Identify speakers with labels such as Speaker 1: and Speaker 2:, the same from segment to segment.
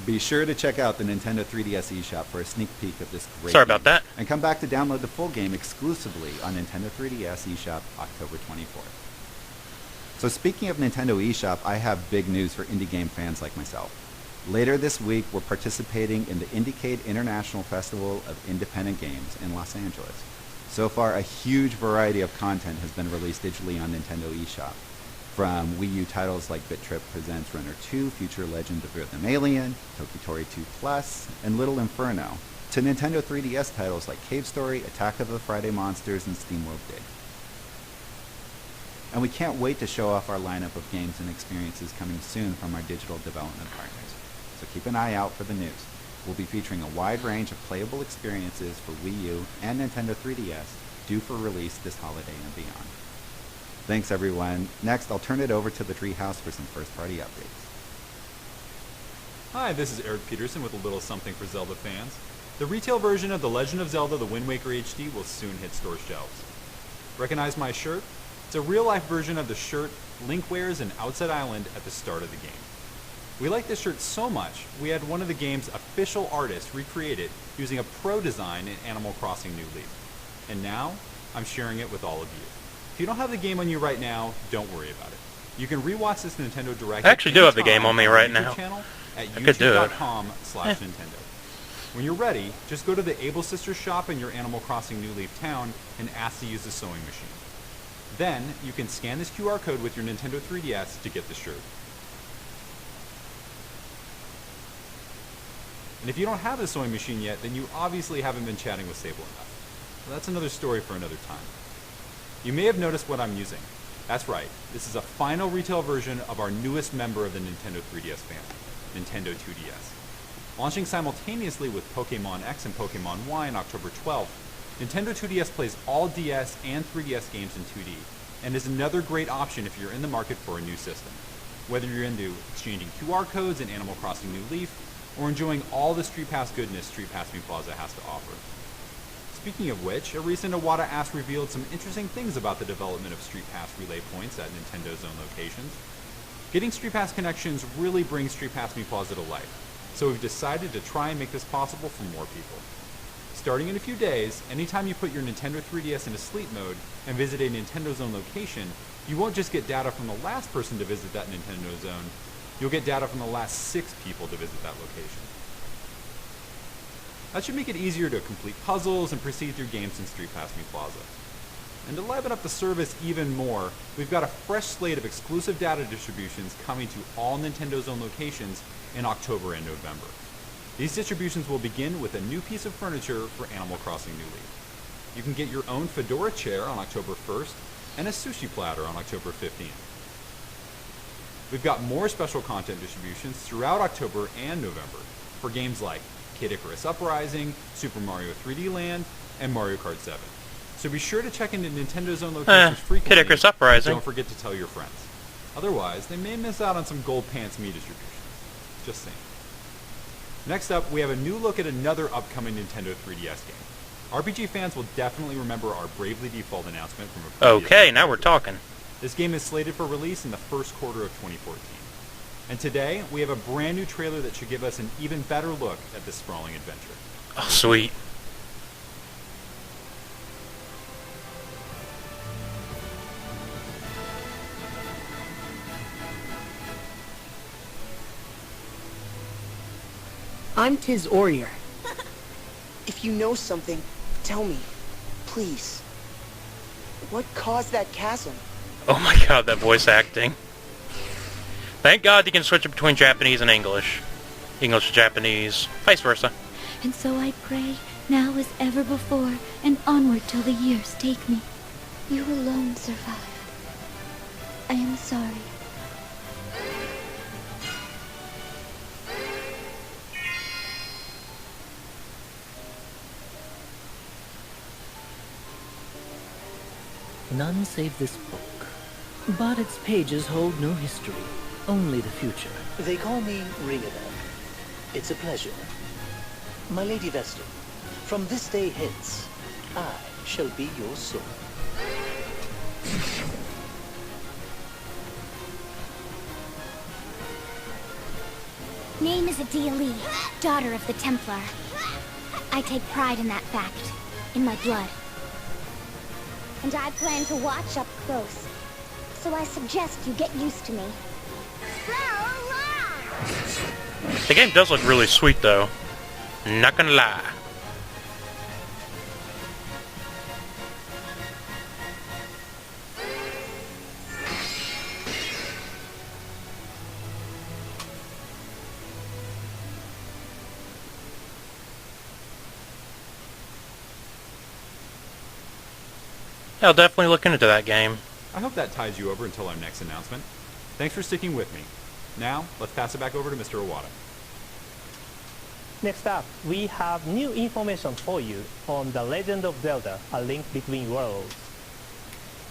Speaker 1: Be sure to check out the Nintendo 3DS eShop for a sneak peek of this great
Speaker 2: Sorry
Speaker 1: game.
Speaker 2: about that.
Speaker 1: And come back to download the full game exclusively on Nintendo 3DS eShop October 24th. So speaking of Nintendo eShop, I have big news for indie game fans like myself. Later this week, we're participating in the Indiecade International Festival of Independent Games in Los Angeles. So far, a huge variety of content has been released digitally on Nintendo eShop. From Wii U titles like Bit Trip Presents Runner 2, Future Legend of Rhythm Alien, Tokitori 2 Plus, and Little Inferno, to Nintendo 3DS titles like Cave Story, Attack of the Friday Monsters, and SteamWorld Dig. And we can't wait to show off our lineup of games and experiences coming soon from our digital development partners. So keep an eye out for the news. We'll be featuring a wide range of playable experiences for Wii U and Nintendo 3DS due for release this holiday and beyond. Thanks everyone. Next, I'll turn it over to the Treehouse for some first-party updates.
Speaker 3: Hi, this is Eric Peterson with a little something for Zelda fans. The retail version of The Legend of Zelda The Wind Waker HD will soon hit store shelves. Recognize my shirt? It's a real-life version of the shirt Link wears in Outset Island at the start of the game. We like this shirt so much, we had one of the game's official artists recreate it using a pro design in Animal Crossing New Leaf. And now, I'm sharing it with all of you. If you don't have the game on you right now, don't worry about it. You can rewatch this Nintendo Direct.
Speaker 2: I actually do have the game on me right now.
Speaker 3: Channel at
Speaker 2: I could do it.
Speaker 3: youtube.com/Nintendo. When you're ready, just go to the Able Sisters shop in your Animal Crossing New Leaf town and ask to use the sewing machine. Then, you can scan this QR code with your Nintendo 3DS to get the shirt. And if you don't have the sewing machine yet, then you obviously haven't been chatting with Sable enough. Well, that's another story for another time. You may have noticed what I'm using. That's right, this is a final retail version of our newest member of the Nintendo 3DS family, Nintendo 2DS. Launching simultaneously with Pokémon X and Pokémon Y on October 12th, Nintendo 2DS plays all DS and 3DS games in 2D, and is another great option if you're in the market for a new system. Whether you're into exchanging QR codes in Animal Crossing New Leaf, or enjoying all the Street Pass goodness Street Pass Me Plaza has to offer. Speaking of which, a recent Iwata Ask revealed some interesting things about the development of Street Pass relay points at Nintendo's own locations. Getting Street Pass connections really brings Street Pass Me Plaza to life, so we've decided to try and make this possible for more people. Starting in a few days, anytime you put your Nintendo 3DS into sleep mode and visit a Nintendo Zone location, you won't just get data from the last person to visit that Nintendo Zone, you'll get data from the last 6 people to visit that location. That should make it easier to complete puzzles and proceed through games in Street Pass Me Plaza. And to liven up the service even more, we've got a fresh slate of exclusive data distributions coming to all Nintendo Zone locations in October and November. These distributions will begin with a new piece of furniture for Animal Crossing New Leaf. You can get your own Fedora chair on October 1st and a sushi platter on October 15th. We've got more special content distributions throughout October and November for games like Kid Icarus Uprising, Super Mario 3D Land, and Mario Kart 7. So be sure to check into Nintendo Zone locations frequently.
Speaker 2: Kid Icarus Uprising.
Speaker 3: Don't forget to tell your friends. Otherwise, they may miss out on some Gold Pants Me distributions. Just saying. Next up, we have a new look at another upcoming Nintendo 3DS game. RPG fans will definitely remember our Bravely Default announcement from a previous
Speaker 2: Okay, now we're talking.
Speaker 3: This game is slated for release in the first quarter of 2014. And today, we have a brand new trailer that should give us an even better look at this sprawling adventure.
Speaker 2: Oh, sweet.
Speaker 4: I'm Tiz Orier.
Speaker 5: If you know something, tell me. Please. What caused that chasm?
Speaker 2: Oh my god, that voice acting. Thank God you can switch it between Japanese and English. English to Japanese, vice versa.
Speaker 6: And so I pray, now as ever before, and onward till the years take me. You alone survived. I am sorry.
Speaker 4: None save this book. But its pages hold no history, only the future.
Speaker 7: They call me Ringadan. It's a pleasure. My Lady Vesta, from this day hence, I shall be your soul.
Speaker 8: name is Adia Lee, daughter of the Templar. I take pride in that fact, in my blood. And I plan to watch up close. So I suggest you get used to me.
Speaker 2: The game does look really sweet, though. Not gonna lie. Yeah, I'll definitely look into that game.
Speaker 3: I hope that ties you over until our next announcement. Thanks for sticking with me. Now, let's pass it back over to Mr. Iwata.
Speaker 9: Next up, we have new information for you on The Legend of Zelda: A Link Between Worlds.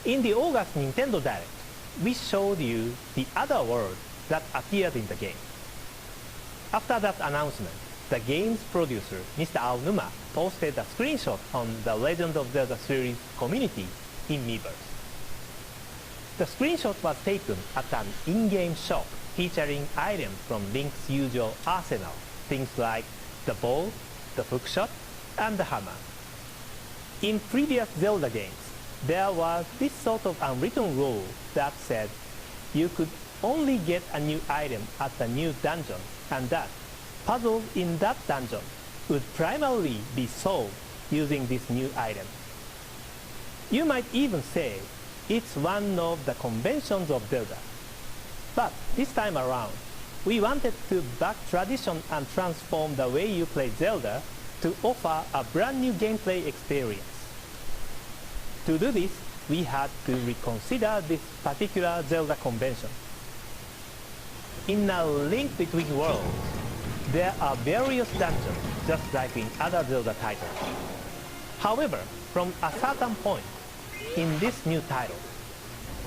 Speaker 9: In the August Nintendo Direct, we showed you the other world that appeared in the game. After that announcement, the game's producer, Mr. Aonuma, posted a screenshot on the Legend of Zelda series community in Miiverse. The screenshot was taken at an in-game shop featuring items from Link's usual arsenal, things like the bow, the hookshot, and the hammer. In previous Zelda games, there was this sort of unwritten rule that said you could only get a new item at a new dungeon, and that puzzles in that dungeon would primarily be solved using this new item. You might even say it's one of the conventions of Zelda. But this time around, we wanted to back tradition and transform the way you play Zelda to offer a brand new gameplay experience. To do this, we had to reconsider this particular Zelda convention. In A Link Between Worlds, there are various dungeons just like in other Zelda titles. However, from a certain point in this new title,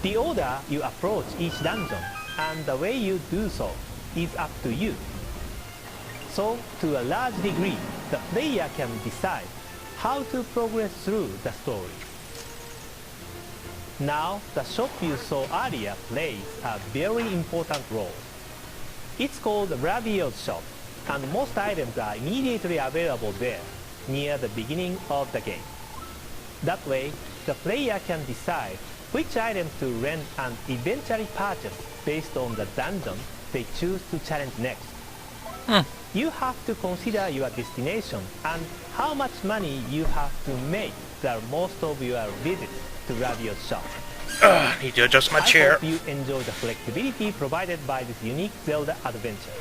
Speaker 9: the order you approach each dungeon and the way you do so is up to you. So, to a large degree, the player can decide how to progress through the story. Now, the shop you saw earlier plays a very important role. It's called Ravio's shop, and most items are immediately available there, near the beginning of the game. That way, the player can decide which items to rent and eventually purchase based on the dungeon they choose to challenge next. You have to consider your destination and how much money you have to make the most of your visits to Ravio's shop.
Speaker 2: Need to adjust my chair.
Speaker 9: I hope you enjoy the flexibility provided by this unique Zelda adventure.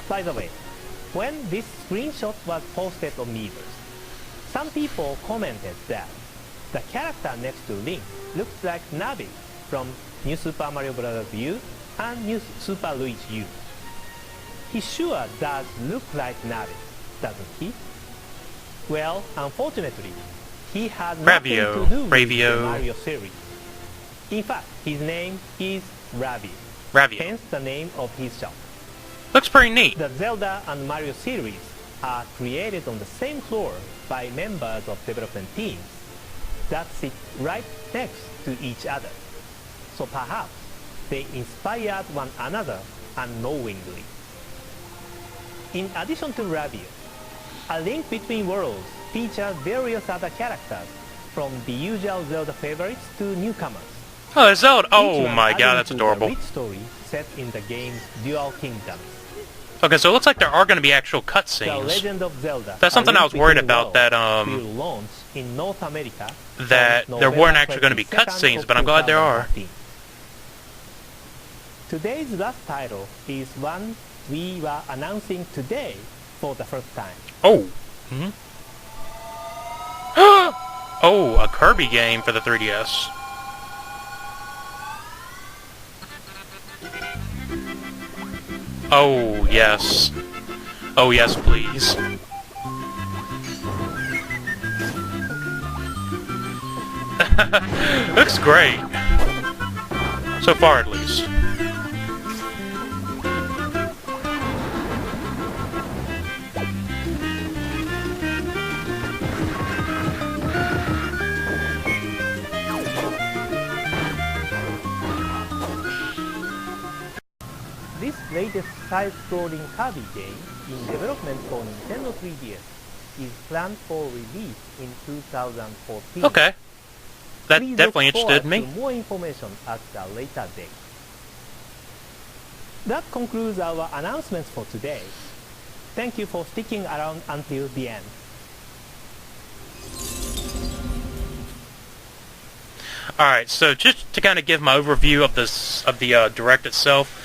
Speaker 9: By the way, when this screenshot was posted on Miiverse, some people commented that the character next to Link looks like Navi from New Super Mario Bros. U and New Super Luigi U. He sure does look like Navi, doesn't he? Well, unfortunately, he had nothing to do with the Mario series. In fact, his name is Ravio. Hence the name of his shop.
Speaker 2: Looks pretty neat.
Speaker 9: The Zelda and Mario series are created on the same floor by members of development teams that sit right next to each other. So perhaps they inspired one another unknowingly. In addition to Ravio, A Link Between Worlds features various other characters, from the usual Zelda favorites to newcomers.
Speaker 2: Oh, Zelda! Oh my god, that's adorable.
Speaker 9: A rich story set in the game's Dual Kingdoms.
Speaker 2: Okay, so it looks like there are going to be actual cutscenes.
Speaker 9: The Legend of Zelda.
Speaker 2: That's something I was worried about, that
Speaker 9: will launch in North America
Speaker 2: that there weren't actually going to be cutscenes, but I'm glad there are.
Speaker 9: Today's last title is one we were announcing today for the first time.
Speaker 2: Oh. Oh, a Kirby game for the 3DS. Oh, yes. Oh, yes, please. Looks great. So far, at least.
Speaker 9: This latest side-scrolling Kirby game in development for Nintendo 3DS is planned for release in 2014.
Speaker 2: Okay. That
Speaker 9: Please
Speaker 2: definitely
Speaker 9: look
Speaker 2: interested
Speaker 9: forward
Speaker 2: me.
Speaker 9: to more information at a later date. That concludes our announcements for today. Thank you for sticking around until the end.
Speaker 2: Alright, so just to kind of give my overview of the Direct itself,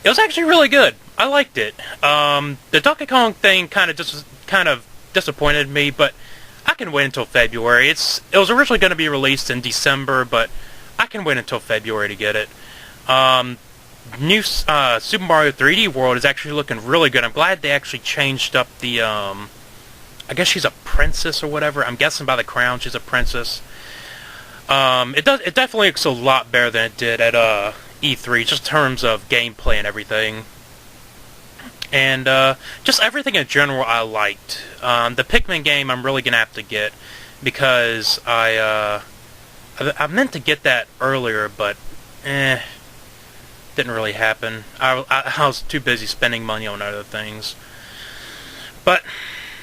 Speaker 2: it was actually really good. I liked it. The Donkey Kong thing kind of disappointed me, but I can wait until February. It was originally going to be released in December, but I can wait until February to get it. New Super Mario 3D World is actually looking really good. I'm glad they actually changed up the, I guess she's a princess or whatever. I'm guessing by the crown she's a princess. It definitely looks a lot better than it did at E3, just in terms of gameplay and everything. And just everything in general I liked. The Pikmin game I'm really gonna have to get because I meant to get that earlier, but didn't really happen. I was too busy spending money on other things. But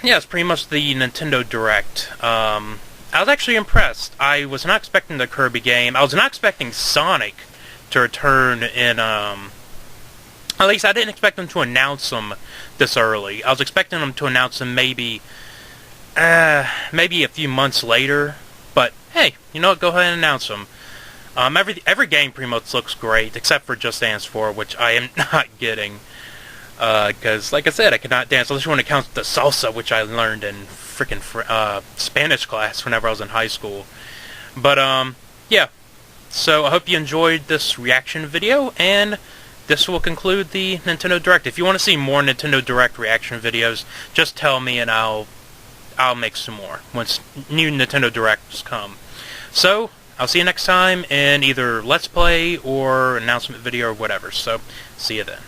Speaker 2: yeah, it's pretty much the Nintendo Direct. I was actually impressed. I was not expecting the Kirby game. I was not expecting Sonic to return in, at least I didn't expect them to announce them this early. I was expecting them to announce them maybe a few months later. But hey, you know what? Go ahead and announce them. Every game pretty much looks great, except for Just Dance 4, which I am not getting. Because, like I said, I cannot dance unless you want to count the salsa, which I learned in freaking Spanish class whenever I was in high school. But, yeah. So, I hope you enjoyed this reaction video, and this will conclude the Nintendo Direct. If you want to see more Nintendo Direct reaction videos, just tell me and I'll make some more once new Nintendo Directs come. So, I'll see you next time in either Let's Play or announcement video or whatever. So, see you then.